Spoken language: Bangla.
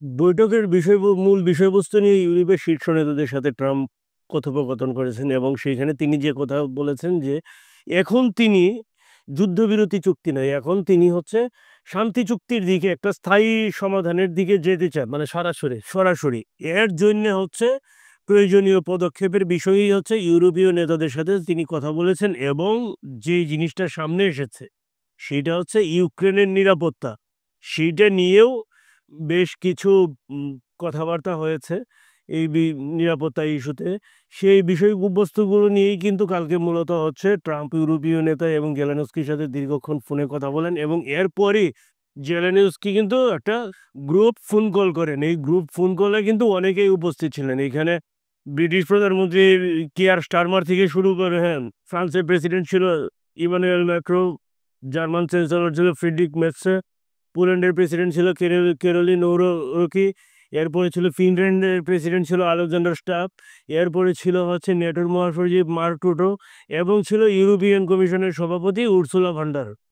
বৈঠকের মূল বিষয়বস্তু নিয়ে ইউরোপের শীর্ষ নেতাদের সাথে ট্রাম্প কথোপকথন করেছেন এবং সেইখানে তিনি যে কথা বলেছেন যে এখন তিনি যুদ্ধবিরতি চুক্তি নয়, এখন তিনি হচ্ছে শান্তি চুক্তির দিকে, একটা স্থায়ী সমাধানের দিকে যেতে চান, মানে সরাসরি সরাসরি এর জন্য হচ্ছে প্রয়োজনীয় পদক্ষেপের বিষয়ই হচ্ছে ইউরোপীয় নেতাদের সাথে তিনি কথা বলেছেন। এবং যে জিনিসটা সামনে এসেছে সেটা হচ্ছে ইউক্রেনের নিরাপত্তা, সেইটা নিয়েও বেশ কিছু কথাবার্তা হয়েছে এই নিরাপত্তা ইস্যুতে। সেই বিষয়বস্তুগুলো নিয়েই কিন্তু কালকে মূলত হচ্ছে ট্রাম্প ইউরোপীয় নেতা এবং জেলেনস্কির সাথে দীর্ঘক্ষণ ফোনে কথা বলেন এবং এরপরই জেলেনস্কি কিন্তু একটা গ্রুপ ফোন কল করেন। এই গ্রুপ ফোন কলে কিন্তু অনেকেই উপস্থিত ছিলেন এখানে। ব্রিটিশ প্রধানমন্ত্রী কিয়ার স্টারমার থেকে শুরু করে, হ্যাঁ, ফ্রান্সের প্রেসিডেন্ট ছিল ইমানুয়েল ম্যাক্রো, জার্মান চ্যান্সেলর ছিল ফ্রিডরিখ মেটসে, পোল্যান্ডের প্রেসিডেন্ট ছিল কেরোলিন ওরোকি, এরপরে ছিল ফিনল্যান্ডের প্রেসিডেন্ট ছিল আলেকজান্ডার স্টাপ, এরপরে ছিল হচ্ছে নেটোর মহাসচিব মার্ক রুটো এবং ছিল ইউরোপিয়ান কমিশনের সভাপতি উর্সুলা ভান্ডার